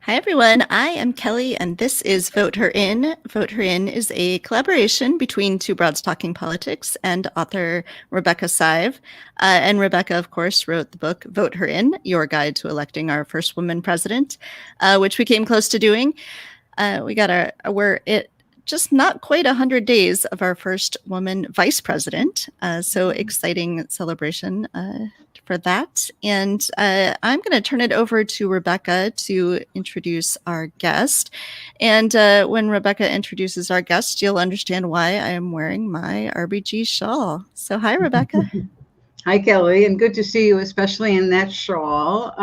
Hi, everyone. I am Kelly, and this is Vote Her In. Vote Her In is a collaboration between Two Broads Talking Politics and author Rebecca Sive. And Rebecca, of course, wrote the book Vote Her In, Your Guide to Electing Our First Woman President, which we came close to doing. We're at just not quite 100 days of our first woman vice president. So exciting celebration for that. And I'm going to turn it over to Rebecca to introduce our guest. And when Rebecca introduces our guest, you'll understand why I am wearing my RBG shawl. So hi, Rebecca. Hi, Kelly, and good to see you, especially in that shawl.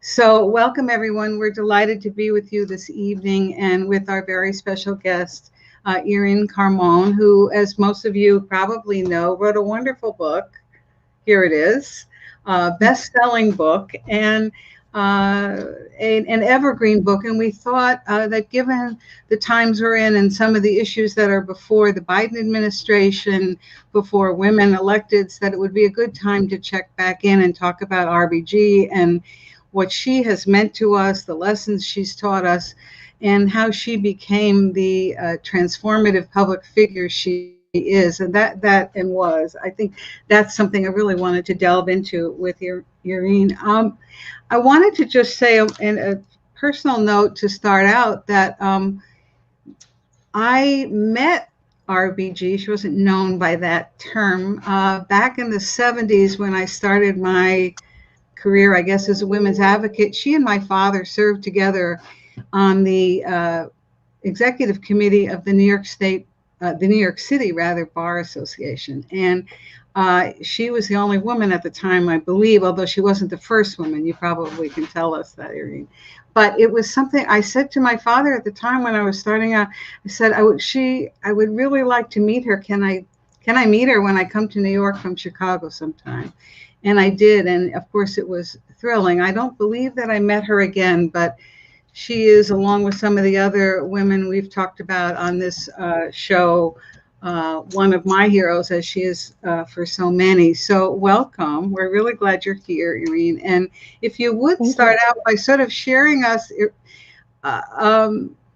So welcome, everyone. We're delighted to be with you this evening and with our very special guest, Irin Carmon, who, as most of you probably know, wrote a wonderful book. Here it is, best-selling book and an evergreen book. And we thought that given the times we're in and some of the issues that are before the Biden administration, before women electeds, that it would be a good time to check back in and talk about RBG and what she has meant to us, the lessons she's taught us, and how she became the transformative public figure she is, and was. I think that's something I really wanted to delve into with Irin. I wanted to just say in a personal note to start out that I met RBG, she wasn't known by that term, back in the 70s when I started my career, I guess, as a women's advocate. She and my father served together on the executive committee of the New York City Bar Association. And she was the only woman at the time, I believe, although she wasn't the first woman. You probably can tell us that, Irin. But it was something I said to my father at the time when I was starting out. I said, I would really like to meet her. Can I meet her when I come to New York from Chicago sometime? And I did. And of course, it was thrilling. I don't believe that I met her again, but she is, along with some of the other women we've talked about on this show, one of my heroes, as she is for so many. So welcome. We're really glad you're here, Irin. And if you would start out by sort of sharing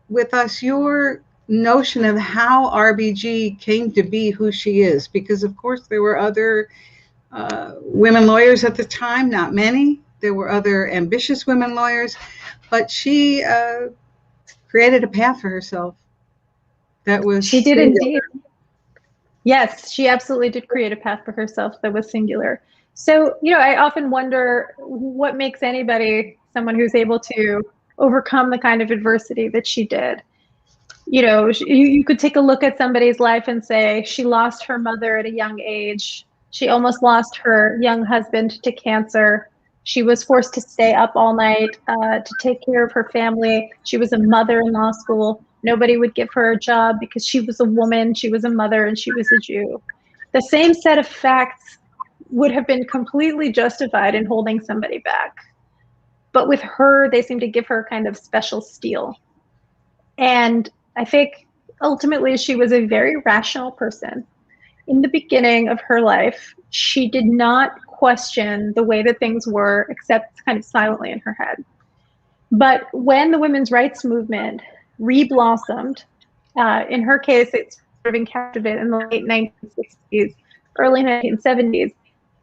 with us your notion of how RBG came to be who she is, because of course there were other women lawyers at the time, not many. There were other ambitious women lawyers, but she created a path for herself. She did indeed. Yes, she absolutely did create a path for herself that was singular. So, I often wonder what makes anybody someone who's able to overcome the kind of adversity that she did. You could take a look at somebody's life and say she lost her mother at a young age. She almost lost her young husband to cancer. She was forced to stay up all night to take care of her family. She was a mother in law school. Nobody would give her a job because she was a woman, she was a mother, and she was a Jew. The same set of facts would have been completely justified in holding somebody back. But with her, they seem to give her kind of special steel. And I think ultimately she was a very rational person. In the beginning of her life, she did not question the way that things were, except kind of silently in her head. But when the women's rights movement re-blossomed, in her case, it's sort of encapsulated in the late 1960s, early 1970s,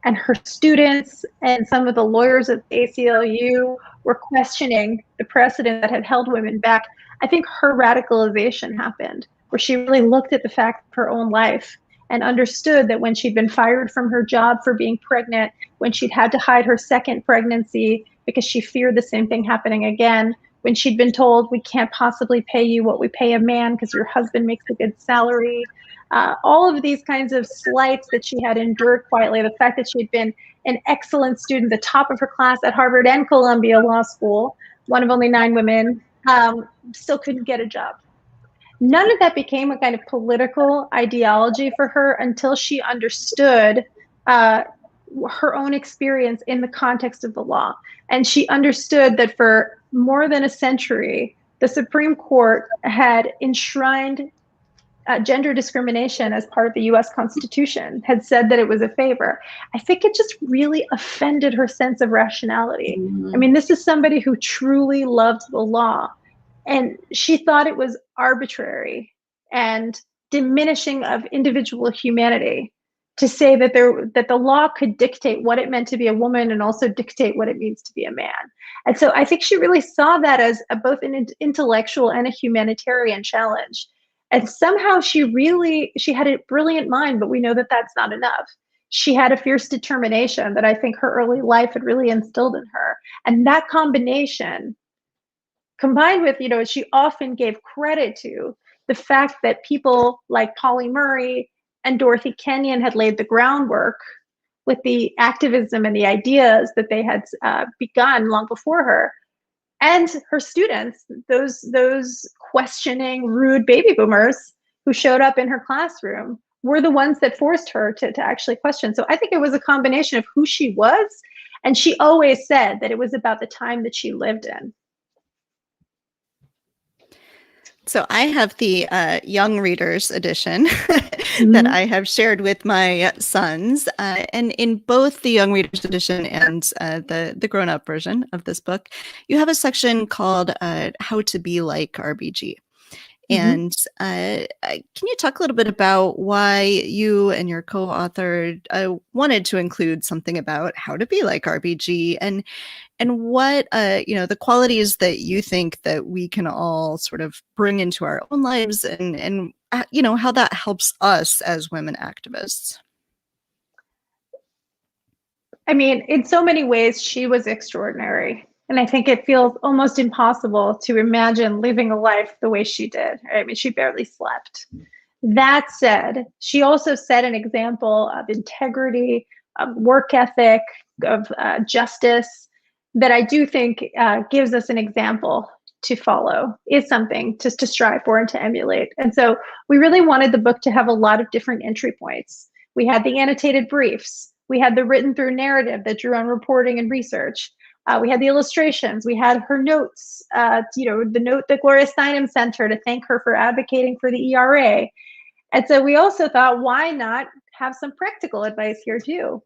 and her students and some of the lawyers at the ACLU were questioning the precedent that had held women back. I think her radicalization happened, where she really looked at the fact of her own life and understood that when she'd been fired from her job for being pregnant, when she'd had to hide her second pregnancy because she feared the same thing happening again, when she'd been told, we can't possibly pay you what we pay a man because your husband makes a good salary, all of these kinds of slights that she had endured quietly, the fact that she'd been an excellent student, the top of her class at Harvard and Columbia Law School, one of only 9 women, still couldn't get a job. None of that became a kind of political ideology for her until she understood her own experience in the context of the law. And she understood that for more than a century, the Supreme Court had enshrined gender discrimination as part of the US Constitution, had said that it was a favor, I think it just really offended her sense of rationality. I mean, this is somebody who truly loved the law, and she thought it was arbitrary and diminishing of individual humanity to say that the law could dictate what it meant to be a woman and also dictate what it means to be a man. And so I think she really saw that as both an intellectual and a humanitarian challenge. And somehow she had a brilliant mind, but we know that that's not enough. She had a fierce determination that I think her early life had really instilled in her. And that combination, combined with, she often gave credit to the fact that people like Polly Murray and Dorothy Kenyon had laid the groundwork with the activism and the ideas that they had begun long before her. And her students, those questioning, rude baby boomers who showed up in her classroom, were the ones that forced her to actually question. So I think it was a combination of who she was, and she always said that it was about the time that she lived in. So I have the young readers edition that I have shared with my sons, and in both the young readers edition and the grown-up version of this book, you have a section called "How to Be Like RBG." And can you talk a little bit about why you and your co-author wanted to include something about how to be like RBG, and what the qualities that you think that we can all sort of bring into our own lives, and how that helps us as women activists? I mean, in so many ways, she was extraordinary. And I think it feels almost impossible to imagine living a life the way she did. I mean, she barely slept. That said, she also set an example of integrity, of work ethic, of justice, that I do think gives us an example to follow, is something to strive for and to emulate. And so we really wanted the book to have a lot of different entry points. We had the annotated briefs. We had the written through narrative that drew on reporting and research. We had the illustrations. We had her notes, the note that Gloria Steinem sent her to thank her for advocating for the ERA. And so we also thought, why not have some practical advice here too?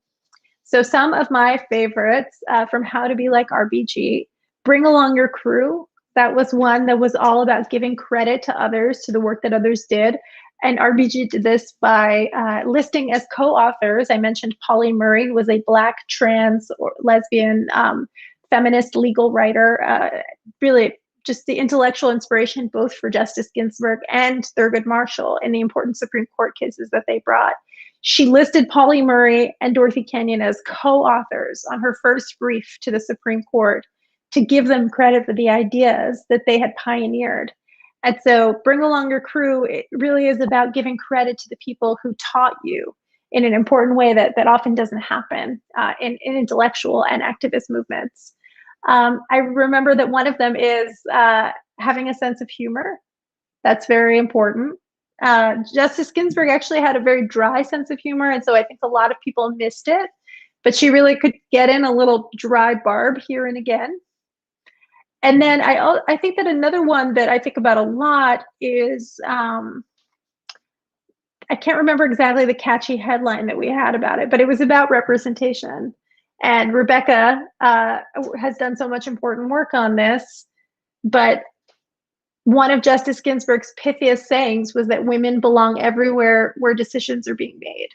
So some of my favorites from How to Be Like RBG: bring along your crew. That was one that was all about giving credit to others, to the work that others did. And RBG did this by listing as co-authors. I mentioned Polly Murray, who was a Black, trans, or lesbian feminist legal writer, really just the intellectual inspiration both for Justice Ginsburg and Thurgood Marshall in the important Supreme Court cases that they brought. She listed Polly Murray and Dorothy Kenyon as co-authors on her first brief to the Supreme Court to give them credit for the ideas that they had pioneered. And so bring along your crew, it really is about giving credit to the people who taught you in an important way that often doesn't happen in intellectual and activist movements. I remember that one of them is having a sense of humor. That's very important. Justice Ginsburg actually had a very dry sense of humor, and so I think a lot of people missed it, but she really could get in a little dry barb here and again. And then I think that another one that I think about a lot is, I can't remember exactly the catchy headline that we had about it, but it was about representation. And Rebecca has done so much important work on this, but one of Justice Ginsburg's pithiest sayings was that women belong everywhere where decisions are being made.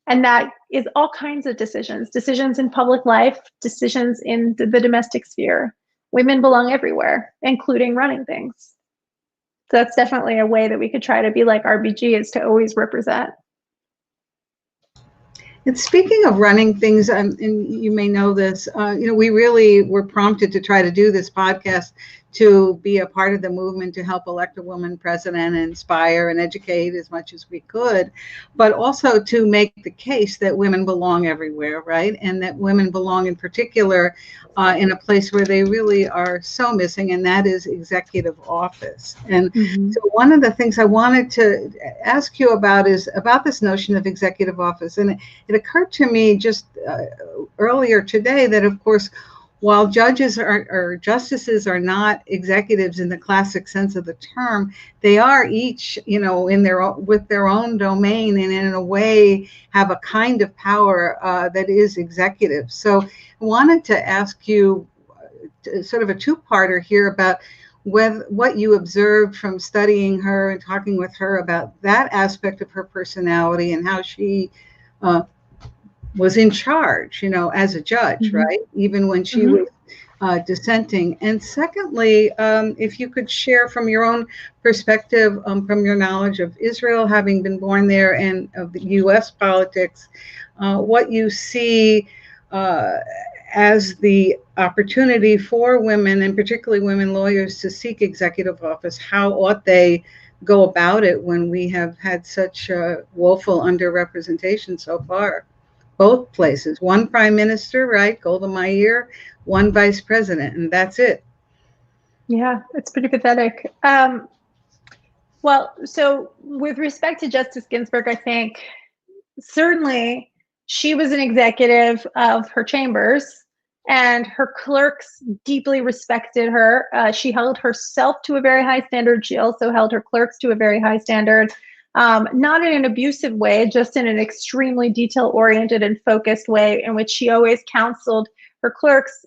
And that is all kinds of decisions in public life, decisions in the domestic sphere. Women belong everywhere, including running things. So that's definitely a way that we could try to be like RBG, is to always represent. And speaking of running things, and you may know this, we really were prompted to try to do this podcast to be a part of the movement to help elect a woman president and inspire and educate as much as we could, but also to make the case that women belong everywhere, right? And that women belong in particular in a place where they really are so missing, and that is executive office. And so one of the things I wanted to ask you about is about this notion of executive office. And it occurred to me just earlier today that, of course, while judges or justices are not executives in the classic sense of the term, they are each, in with their own domain, and in a way have a kind of power that is executive. So I wanted to ask you sort of a two-parter here about what you observed from studying her and talking with her about that aspect of her personality and how she was in charge, as a judge, right? Even when she was dissenting. And secondly, if you could share from your own perspective, from your knowledge of Israel, having been born there, and of the U.S. politics, what you see as the opportunity for women, and particularly women lawyers, to seek executive office. How ought they go about it when we have had such woeful underrepresentation so far? Both places, one prime minister, right, Golda Meir, one vice president, and that's it. Yeah, it's pretty pathetic. Well, so with respect to Justice Ginsburg, I think certainly she was an executive of her chambers, and her clerks deeply respected her. She held herself to a very high standard. She also held her clerks to a very high standard, not in an abusive way, just in an extremely detail-oriented and focused way, in which she always counseled her clerks,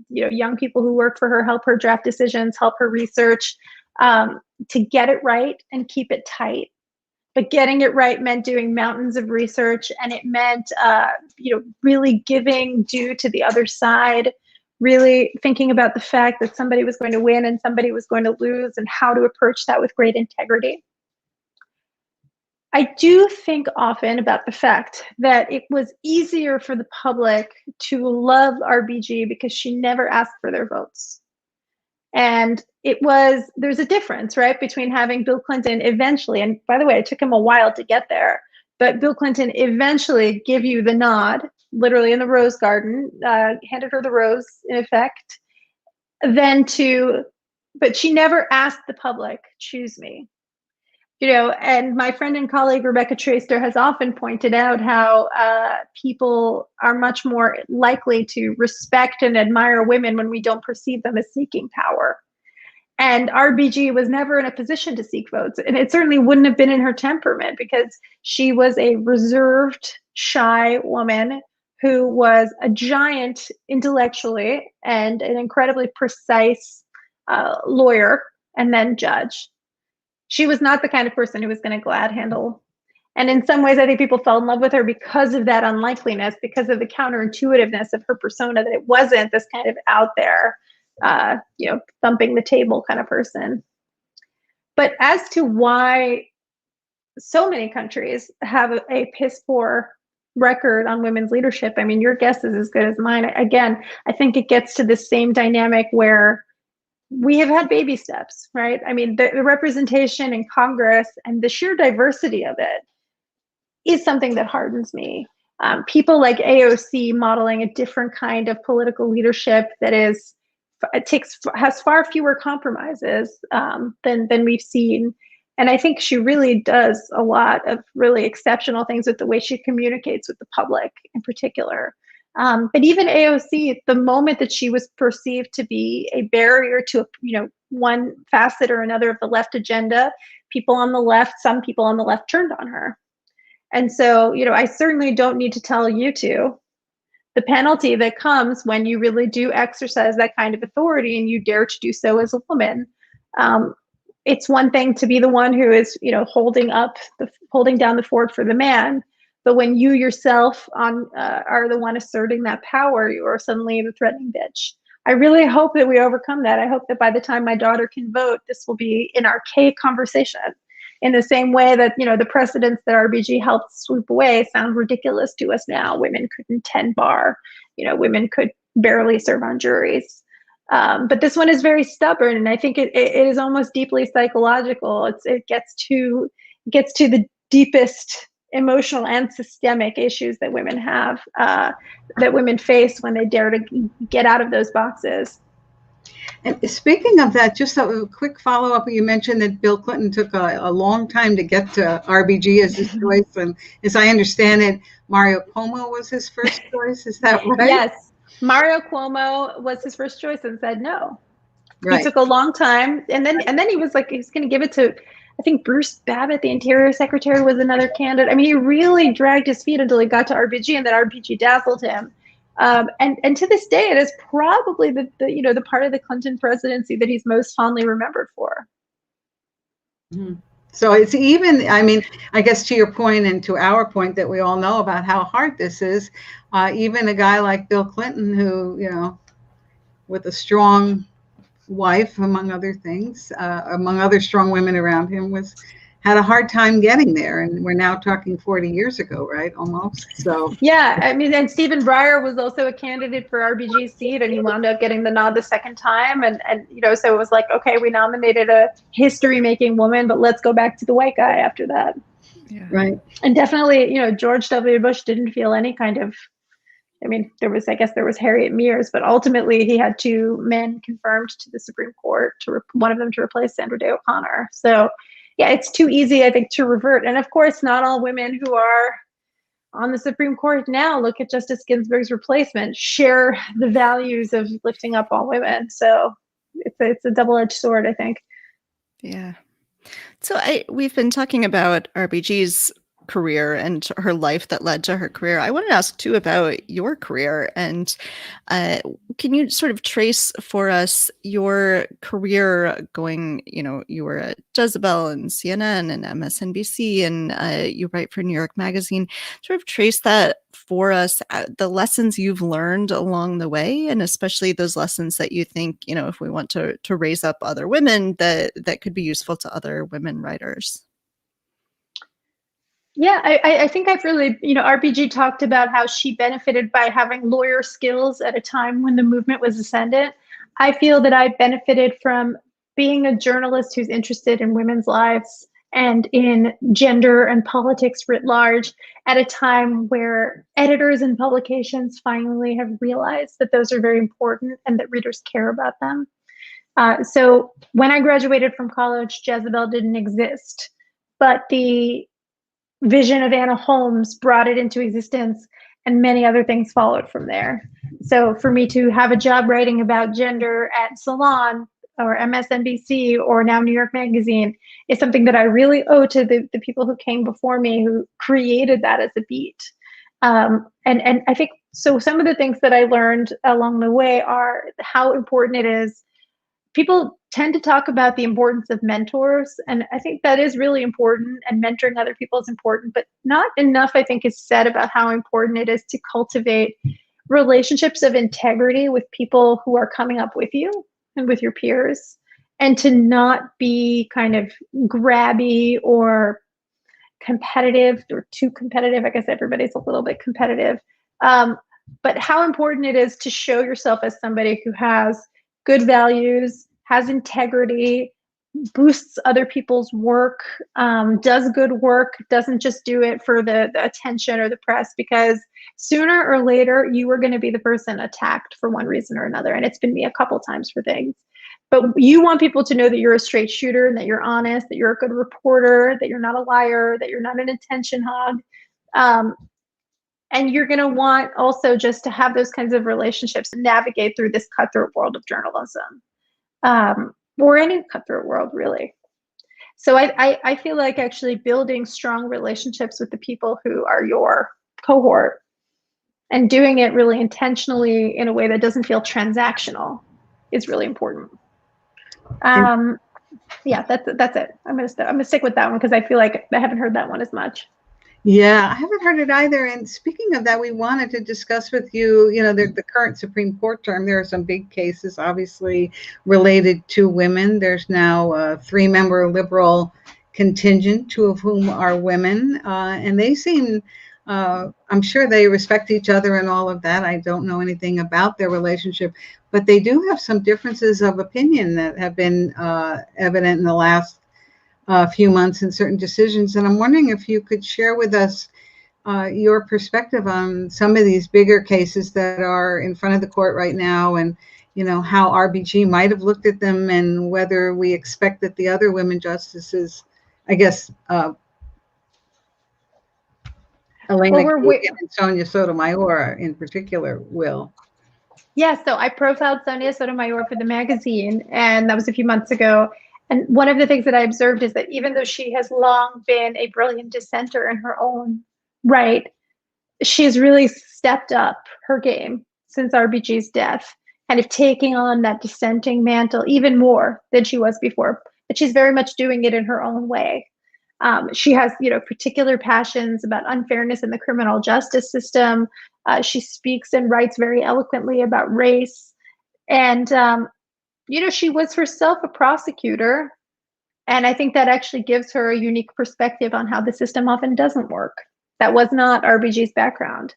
young people who worked for her, help her draft decisions, help her research, to get it right and keep it tight. But getting it right meant doing mountains of research, and it meant, really giving due to the other side, really thinking about the fact that somebody was going to win and somebody was going to lose, and how to approach that with great integrity. I do think often about the fact that it was easier for the public to love RBG because she never asked for their votes. And there's a difference, right, between having Bill Clinton eventually, and by the way, it took him a while to get there, but Bill Clinton eventually give you the nod, literally in the rose garden, handed her the rose in effect, but she never asked the public, choose me. And my friend and colleague Rebecca Traister has often pointed out how people are much more likely to respect and admire women when we don't perceive them as seeking power. And RBG was never in a position to seek votes. And it certainly wouldn't have been in her temperament, because she was a reserved, shy woman who was a giant intellectually and an incredibly precise lawyer and then judge. She was not the kind of person who was going to glad handle. And in some ways, I think people fell in love with her because of that unlikeliness, because of the counterintuitiveness of her persona, that it wasn't this kind of out there, thumping the table kind of person. But as to why so many countries have a piss poor record on women's leadership, I mean, your guess is as good as mine. Again, I think it gets to the same dynamic where we have had baby steps, right? I mean, the representation in Congress and the sheer diversity of it is something that hardens me. People like AOC modeling a different kind of political leadership that has far fewer compromises than we've seen. And I think she really does a lot of really exceptional things with the way she communicates with the public in particular. But even AOC, the moment that she was perceived to be a barrier to, one facet or another of the left agenda, some people on the left turned on her. And so, I certainly don't need to tell you two the penalty that comes when you really do exercise that kind of authority and you dare to do so as a woman. It's one thing to be the one who is, holding down the fort for the man. But when you yourself are the one asserting that power, you are suddenly the threatening bitch. I really hope that we overcome that. I hope that by the time my daughter can vote, this will be an archaic conversation, in the same way that, the precedents that RBG helped swoop away sound ridiculous to us now. Women couldn't tend bar, women could barely serve on juries. But this one is very stubborn, and I think it is almost deeply psychological. It gets to the deepest emotional and systemic issues that women have, that women face when they dare to get out of those boxes. And speaking of that, just a quick follow-up. You mentioned that Bill Clinton took a long time to get to RBG as his choice, and as I understand it, Mario Cuomo was his first choice. Is that right? Yes. Mario Cuomo was his first choice and said no. Right. He took a long time, and then he was like, he's going to give it to, I think Bruce Babbitt, the Interior Secretary, was another candidate. I mean, he really dragged his feet until he got to RBG, and then RBG dazzled him. And to this day, it is probably the part of the Clinton presidency that he's most fondly remembered for. Mm-hmm. So it's even, I mean, I guess to your point and to our point that we all know about how hard this is, even a guy like Bill Clinton, who, you know, with a strong wife, among other things, among other strong women around him, had a hard time getting there. And we're now talking 40 years ago, right? Almost. So yeah, I mean, and Stephen Breyer was also a candidate for RBG's seat, and he wound up getting the nod the second time. And you know, so it was like, okay, we nominated a history-making woman, but let's go back to the white guy after that. Yeah. Right. And definitely, you know, George W. Bush didn't feel any kind of, I mean, there was Harriet Mears, but ultimately he had two men confirmed to the Supreme Court, one of them to replace Sandra Day O'Connor. So yeah, it's too easy, I think, to revert. And of course, not all women who are on the Supreme Court now, look at Justice Ginsburg's replacement, share the values of lifting up all women. So it's a double-edged sword, I think. Yeah. So we've been talking about RBG's career and her life that led to her career. I want to ask too about your career, and can you sort of trace for us your career going, you know, you were at Jezebel and CNN and MSNBC, and you write for New York Magazine. Sort of trace that for us, the lessons you've learned along the way, and especially those lessons that you think, you know, if we want to raise up other women, that could be useful to other women writers. Yeah, I think I've really, you know, RBG talked about how she benefited by having lawyer skills at a time when the movement was ascendant. I feel that I benefited from being a journalist who's interested in women's lives and in gender and politics writ large at a time where editors and publications finally have realized that those are very important and that readers care about them. So when I graduated from college, Jezebel didn't exist, but the vision of Anna Holmes brought it into existence, and many other things followed from there. So for me to have a job writing about gender at Salon or MSNBC or now New York Magazine is something that I really owe to the people who came before me, who created that as a beat. And I think, so some of the things that I learned along the way are how important it is. People tend to talk about the importance of mentors, and I think that is really important, and mentoring other people is important, but not enough, I think, is said about how important it is to cultivate relationships of integrity with people who are coming up with you and with your peers, and to not be kind of grabby or competitive or too competitive. I guess everybody's a little bit competitive. But how important it is to show yourself as somebody who has good values, has integrity, boosts other people's work, does good work, doesn't just do it for the attention or the press, because sooner or later you are going to be the person attacked for one reason or another. And it's been me a couple times for things. But you want people to know that you're a straight shooter and that you're honest, that you're a good reporter, that you're not a liar, that you're not an attention hog. And you're going to want also just to have those kinds of relationships and navigate through this cutthroat world of journalism, or any cutthroat world, really. So I feel like actually building strong relationships with the people who are your cohort and doing it really intentionally in a way that doesn't feel transactional is really important. Yeah, that's it. I'm gonna stick with that one because I feel like I haven't heard that one as much. Yeah, I haven't heard it either. And speaking of that, we wanted to discuss with you, you know, the current Supreme Court term. There are some big cases, obviously, related to women. There's now a 3-member liberal contingent, 2 of whom are women. And they seem, I'm sure they respect each other and all of that. I don't know anything about their relationship, but they do have some differences of opinion that have been evident in the last few months in certain decisions. And I'm wondering if you could share with us your perspective on some of these bigger cases that are in front of the court right now, and, you know, how RBG might have looked at them, and whether we expect that the other women justices, I guess, Elena Kagan and Sonia Sotomayor in particular, will. Yeah, so I profiled Sonia Sotomayor for the magazine, and that was a few months ago. And one of the things that I observed is that even though she has long been a brilliant dissenter in her own right, she's really stepped up her game since RBG's death, kind of taking on that dissenting mantle even more than she was before. But she's very much doing it in her own way. She has, particular passions about unfairness in the criminal justice system. She speaks and writes very eloquently about race. And, she was herself a prosecutor. And I think that actually gives her a unique perspective on how the system often doesn't work. That was not RBG's background.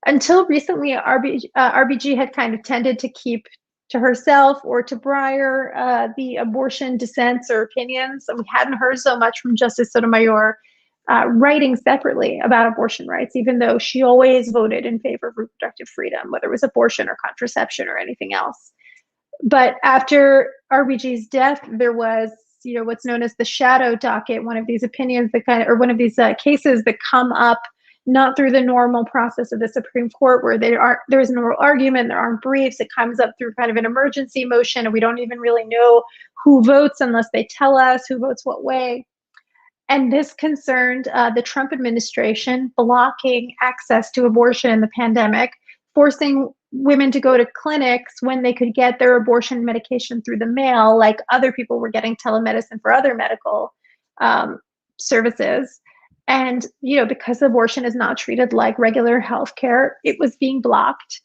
Until recently, RBG had kind of tended to keep to herself or to Breyer the abortion dissents or opinions. And we hadn't heard so much from Justice Sotomayor writing separately about abortion rights, even though she always voted in favor of reproductive freedom, whether it was abortion or contraception or anything else. But after RBG's death, there was, what's known as the shadow docket, one of these opinions that one of these cases that come up not through the normal process of the Supreme Court, where there is an oral argument, there aren't briefs. It comes up through kind of an emergency motion, and we don't even really know who votes unless they tell us who votes what way. And this concerned the Trump administration blocking access to abortion in the pandemic, forcing women to go to clinics when they could get their abortion medication through the mail, like other people were getting telemedicine for other medical services. And, because abortion is not treated like regular healthcare, it was being blocked.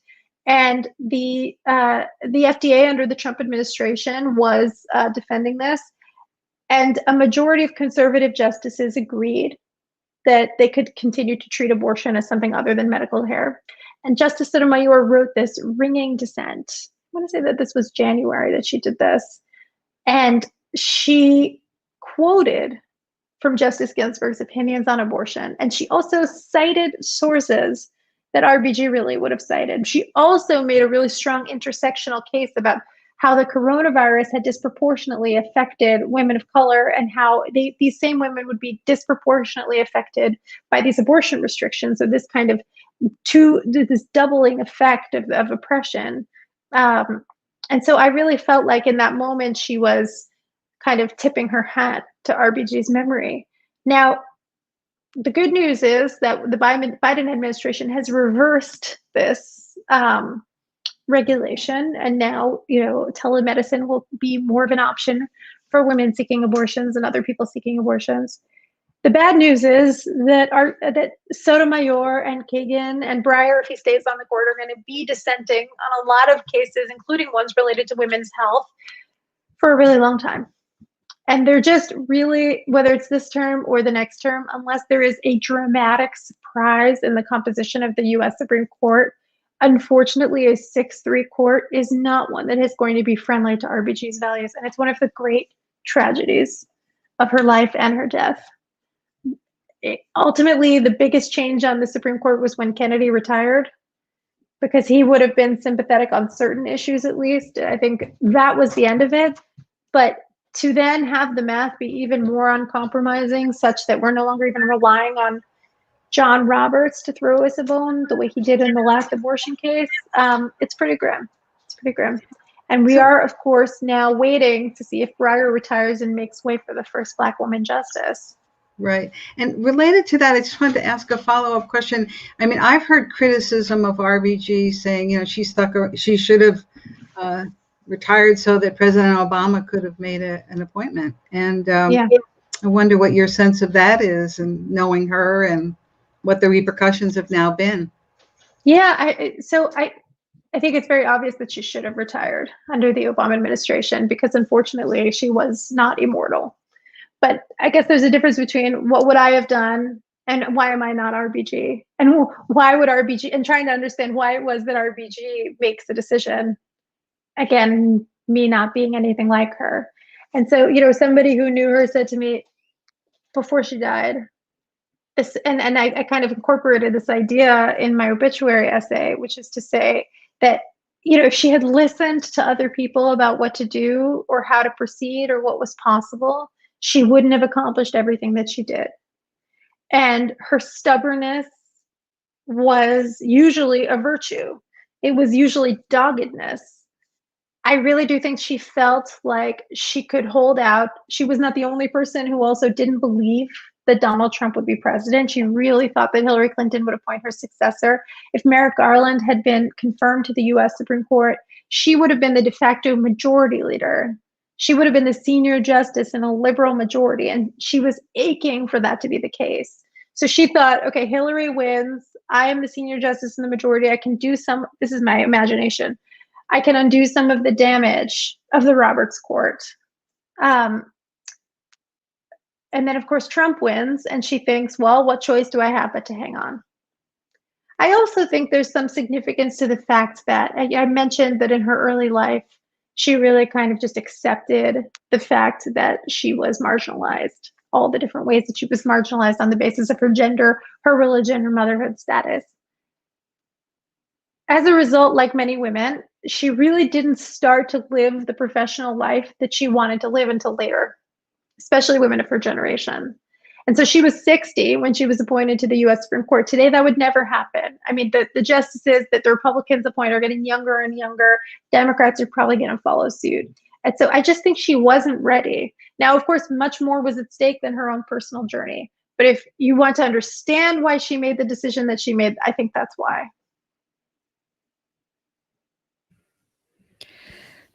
And the FDA under the Trump administration was defending this. And a majority of conservative justices agreed that they could continue to treat abortion as something other than medical care. And Justice Sotomayor wrote this ringing dissent. I want to say that this was January that she did this. And she quoted from Justice Ginsburg's opinions on abortion. And she also cited sources that RBG really would have cited. She also made a really strong intersectional case about how the coronavirus had disproportionately affected women of color and how these same women would be disproportionately affected by these abortion restrictions. So this kind of this doubling effect of oppression. And so I really felt like in that moment, she was kind of tipping her hat to RBG's memory. Now, the good news is that the Biden administration has reversed this regulation, and now telemedicine will be more of an option for women seeking abortions and other people seeking abortions. The bad news is that Sotomayor and Kagan and Breyer, if he stays on the court, are going to be dissenting on a lot of cases, including ones related to women's health, for a really long time. And they're just really, whether it's this term or the next term, unless there is a dramatic surprise in the composition of the US Supreme Court, unfortunately, a 6-3 court is not one that is going to be friendly to RBG's values. And it's one of the great tragedies of her life and her death. Ultimately, the biggest change on the Supreme Court was when Kennedy retired, because he would have been sympathetic on certain issues, at least. I think that was the end of it. But to then have the math be even more uncompromising, such that we're no longer even relying on John Roberts to throw us a bone the way he did in the last abortion case, it's pretty grim. It's pretty grim. And we are, of course, now waiting to see if Breyer retires and makes way for the first Black woman justice. Right. And related to that, I just wanted to ask a follow-up question. I mean, I've heard criticism of RBG saying, she should have retired so that President Obama could have made an appointment. And I wonder what your sense of that is, and knowing her and what the repercussions have now been. Yeah, I think it's very obvious that she should have retired under the Obama administration, because unfortunately she was not immortal. But I guess there's a difference between what would I have done and why am I not RBG, and why would RBG, and trying to understand why it was that RBG makes the decision. Again, me not being anything like her. And so, somebody who knew her said to me before she died, and I kind of incorporated this idea in my obituary essay, which is to say that, if she had listened to other people about what to do or how to proceed or what was possible, she wouldn't have accomplished everything that she did. And her stubbornness was usually a virtue. It was usually doggedness. I really do think she felt like she could hold out. She was not the only person who also didn't believe that Donald Trump would be president. She really thought that Hillary Clinton would appoint her successor. If Merrick Garland had been confirmed to the US Supreme Court, she would have been the de facto majority leader. She would have been the senior justice in a liberal majority, and she was aching for that to be the case. So she thought, okay, Hillary wins. I am the senior justice in the majority. I can do some, this is my imagination, I can undo some of the damage of the Roberts Court. And then, of course, Trump wins, and she thinks, well, what choice do I have but to hang on? I also think there's some significance to the fact that I mentioned that in her early life, she really kind of just accepted the fact that she was marginalized, all the different ways that she was marginalized on the basis of her gender, her religion, her motherhood status. As a result, like many women, she really didn't start to live the professional life that she wanted to live until later, especially women of her generation. And so she was 60 when she was appointed to the US Supreme Court. Today, that would never happen. I mean, the justices that the Republicans appoint are getting younger and younger. Democrats are probably going to follow suit. And so I just think she wasn't ready. Now, of course, much more was at stake than her own personal journey. But if you want to understand why she made the decision that she made, I think that's why.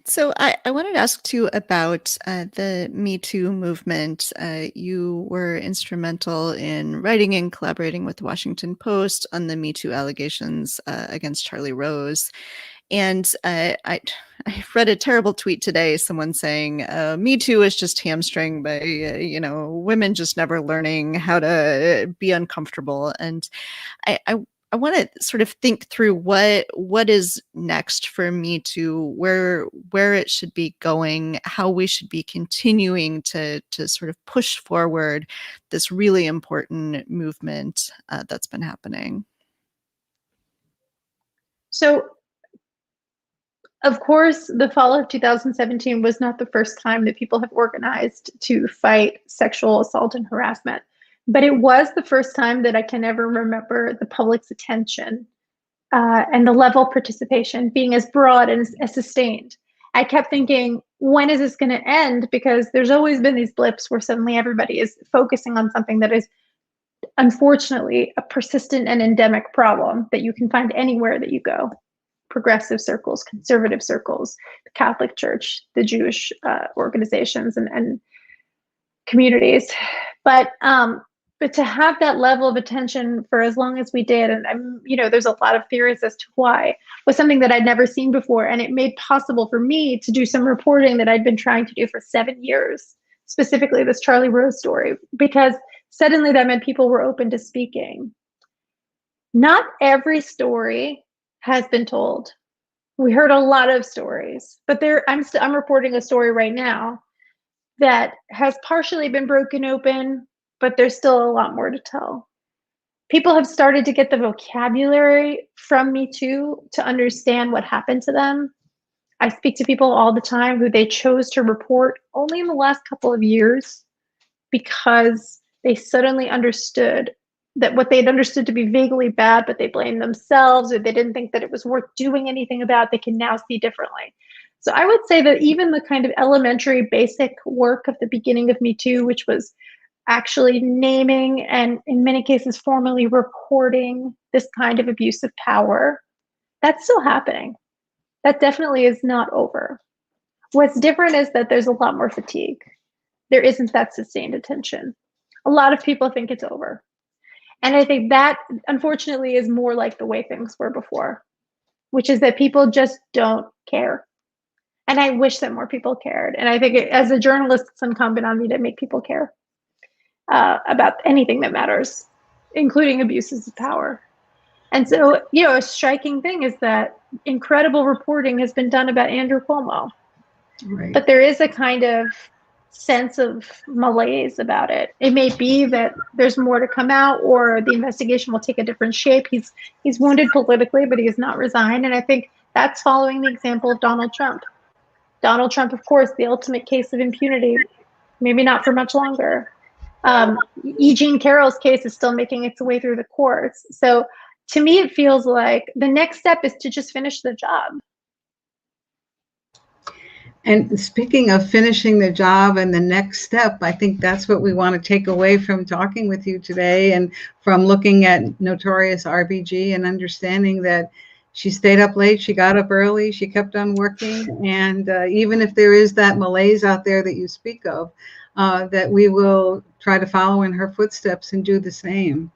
So I wanted to ask too about the Me Too movement. You were instrumental in writing and collaborating with the Washington Post on the Me Too allegations against Charlie Rose. And I read a terrible tweet today, someone saying, Me Too is just hamstringed by, women just never learning how to be uncomfortable. And I want to sort of think through what is next for Me Too, where it should be going, how we should be continuing to sort of push forward this really important movement that's been happening. So, of course, the fall of 2017 was not the first time that people have organized to fight sexual assault and harassment. But it was the first time that I can ever remember the public's attention and the level of participation being as broad and as sustained. I kept thinking, when is this going to end? Because there's always been these blips where suddenly everybody is focusing on something that is unfortunately a persistent and endemic problem that you can find anywhere that you go. Progressive circles, conservative circles, the Catholic Church, the Jewish organizations and communities. But to have that level of attention for as long as we did, and there's a lot of theories as to why, was something that I'd never seen before. And it made possible for me to do some reporting that I'd been trying to do for 7 years, specifically this Charlie Rose story, because suddenly that meant people were open to speaking. Not every story has been told. We heard a lot of stories, but I'm reporting a story right now that has partially been broken open, but there's still a lot more to tell. People have started to get the vocabulary from Me Too to understand what happened to them. I speak to people all the time who they chose to report only in the last couple of years because they suddenly understood that what they'd understood to be vaguely bad, but they blamed themselves, or they didn't think that it was worth doing anything about, they can now see differently. So I would say that even the kind of elementary basic work of the beginning of Me Too, which was actually naming and in many cases formally reporting this kind of abuse of power, that's still happening. That definitely is not over. What's different is that there's a lot more fatigue. There isn't that sustained attention. A lot of people think it's over. And I think that, unfortunately, is more like the way things were before, which is that people just don't care. And I wish that more people cared. And I think as a journalist, it's incumbent on me to make people care about anything that matters, including abuses of power. And so, a striking thing is that incredible reporting has been done about Andrew Cuomo. Right. But there is a kind of sense of malaise about it. It may be that there's more to come out, or the investigation will take a different shape. He's wounded politically, but he has not resigned. And I think that's following the example of Donald Trump. Donald Trump, of course, the ultimate case of impunity, maybe not for much longer. E. Jean Carroll's case is still making its way through the courts. So to me, it feels like the next step is to just finish the job. And speaking of finishing the job and the next step, I think that's what we want to take away from talking with you today, and from looking at Notorious RBG and understanding that she stayed up late, she got up early, she kept on working. And even if there is that malaise out there that you speak of, that we will try to follow in her footsteps and do the same.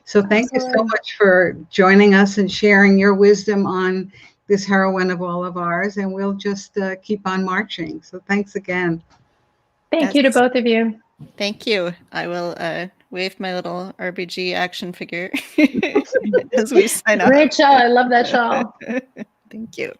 So thank you so much for joining us and sharing your wisdom on this heroine of all of ours, and we'll just keep on marching. So thanks again. Thank you to both of you. Thank you. I will wave my little RBG action figure as we sign off. Great shawl. I love that shawl. Thank you.